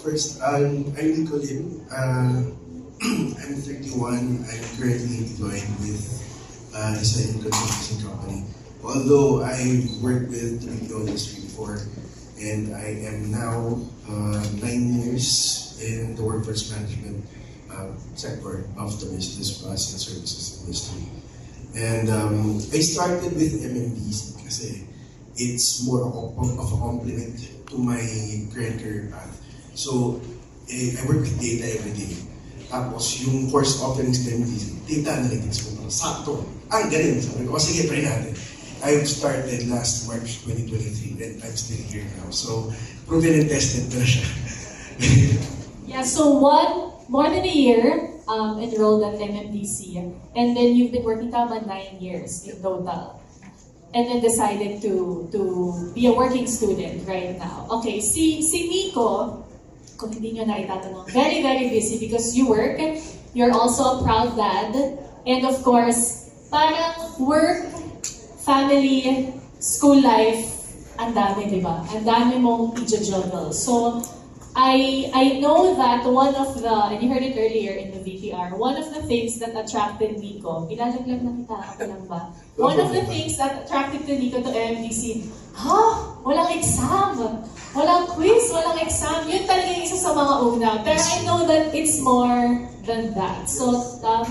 First, I'm Nico Lim. I'm 31. I'm currently employed with a design consulting company. Although I worked with the BPO industry before, and I am now 9 years in the workforce management sector of the business process and services industry. And I started with MMDC kasi it's more of a complement to my current career path. So, I work with data every day. Tapos, yung course offerings ng MMDC, data analytics mo. Sakto. Ang galing. Sabi ko, sige, try natin. I started last March 2023 and I'm still here now. So, proven and tested na siya. Yeah, so more than a year enrolled at MMDC, and then you've been working tama 9 years in total. And then decided to be a working student right now. Okay, si Nico, kung hindi nyo na itatanong, very, very busy because you work, you're also a proud dad, and of course, parang work, family, school life, ang dami, di ba? Ang dami mong i-juggle. So, I know that one of the, and you heard it earlier in the VTR, one of the things that attracted Nico, ilalaglag na kita, ako lang ba? One of the things that attracted Nico to MMDC, walang exam, walang quiz, walang exam. Yun talaga yung isa sa mga una. Pero I know that it's more than that. So,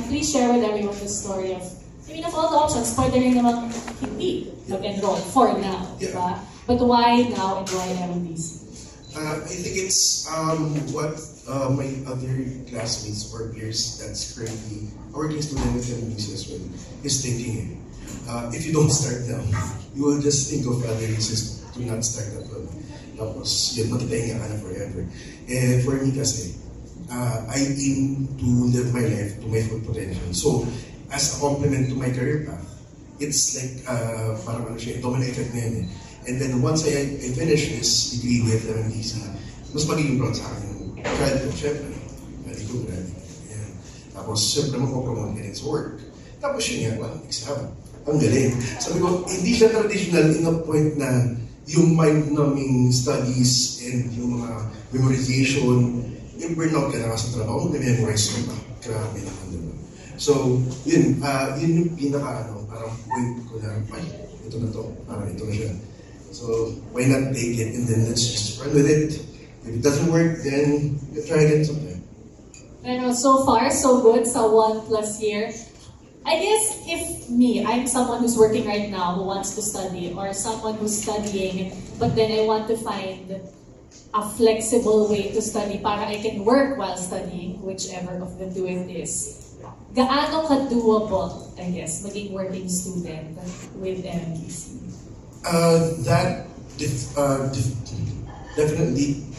please share with everyone the story of, of all the options, pwede rin namang hindi mag-enroll for now, diba? But why now and why MMDC? I think it's what my other classmates or peers that's currently a working student with MMDC as well is thinking. If you don't start now, you will just think of other reasons to not start that one. Tapos, yun, magkitahinga ka na forever. And for me kasi, I aim to live my life to my full potential. So, as a complement to my career path, it's like, parang domino effect na yun eh. And then once I finish this degree with MMDC, mas magiging proud sa akin. Grad ko, syempre. Grad ko, grad. Tapos, syempre, mag-promote ka rin sa work. Tapos yun yan, walang exam. Ang galing. Sabi ko, hindi siya traditional in a point na yung mind-numbing studies and yung mga memorization, yung burnout ka na sa trabaho, mag-memorize mo pa. Grabe na ka naman. So, yun yung pinaka, parang point ko na, ay, ito na to, parang ito na siya. So, why not take it and then let's just run with it. If it doesn't work, then you try again sometime. Pero so far, so good sa 1+ year. I guess if I'm someone who's working right now who wants to study, or someone who's studying, but then I want to find a flexible way to study para I can work while studying, whichever of the two it is. Gaano ka-doable, I guess, maging working student with MMDC? That definitely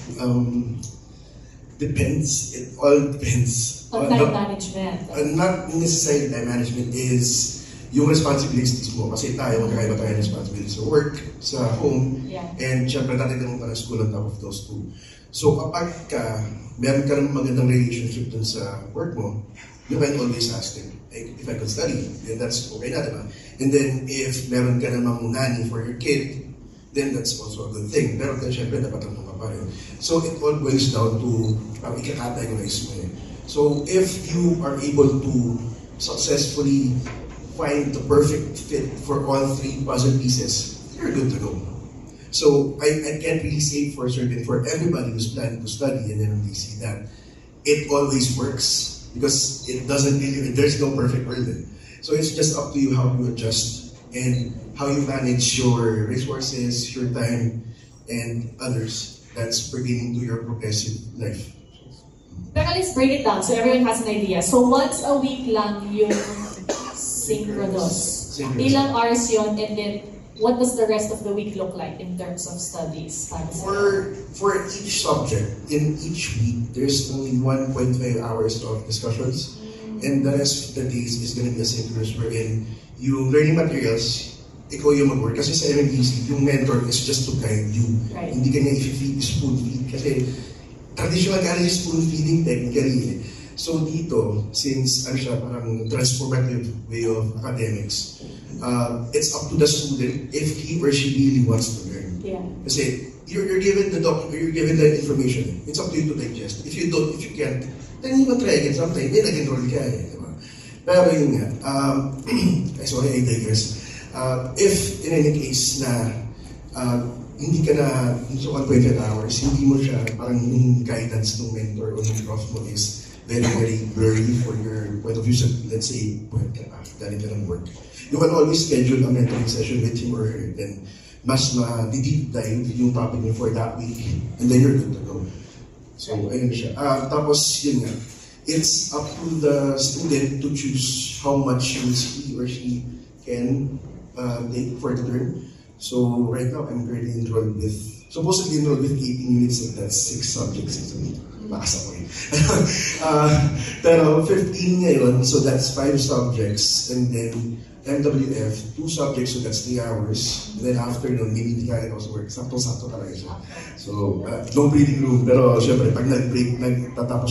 depends. It all depends. On time management. Not necessarily time management is yung responsibilities mo. Kasi tayo, magkakaiba tayo responsibilities sa work, sa home, and syempre natin pa ng school on top of those two. So kapag meron ka ng magandang relationship dun sa work mo, you can always ask them, if I could study, then that's okay na, diba? And then, if meron ka namang nanny for your kid, then that's also a good thing. Pero then, syempre, dapat ang pa rin. So, it all boils down to, ika-categorize mo eh. So, if you are able to successfully find the perfect fit for all 3 puzzle pieces, you're good to go. So, I can't really say for certain, for everybody who's planning to study in MMDC, that it always works. Because it doesn't really, there's no perfect world. So it's just up to you how you adjust and how you manage your resources, your time, and others that's pertaining to your progressive life. Pero let's break it down so everyone has an idea. So once a week lang yung synchronous. Ilang hours yun, and then what does the rest of the week look like in terms of studies? For each subject, in each week, there's only 1.5 hours of discussions. And the rest of the days is going to be asynchronous wherein yung learning materials, ikaw yung mag-work. Kasi sa MMDC, yung mentor is just to guide you. Right. Hindi ka niya i-feed, spoon-feed. Kasi traditional ka rin spoon-feeding technically eh. So dito, since ano siya, parang transformative way of academics, it's up to the student if he or she really wants to learn. Yeah. Kasi you're given the you're given the information. It's up to you to digest. If you can't, then you try again sometime. May nag-enroll ka eh. Diba? Pero yun nga, sorry, I digress. If in any case na hindi ka na sa 1.5 hours, hindi mo siya, parang yung guidance ng mentor o ng prof mo is very blurry for your point of view. So, let's say, galing ka ng work. You can always schedule a mentoring session with him or her, then mas ma-deep dive yung topic niyo for that week, and then you're good to go. So, ayun siya. Tapos, yun nga, it's up to the student to choose how much he or she can take for the term. So, right now, I'm currently supposedly enrolled with 18 units, and that's 6 subjects. So, lakas ako eh. Pero 15 ngayon, so that's 5 subjects, and then MWF, 2 subjects, so that's 3 hours. And then after nun, maybe hindi kaya also work. Sakto-sakto talaga siya. So, no breathing room. Pero syempre, pag nag-break, nagtatapos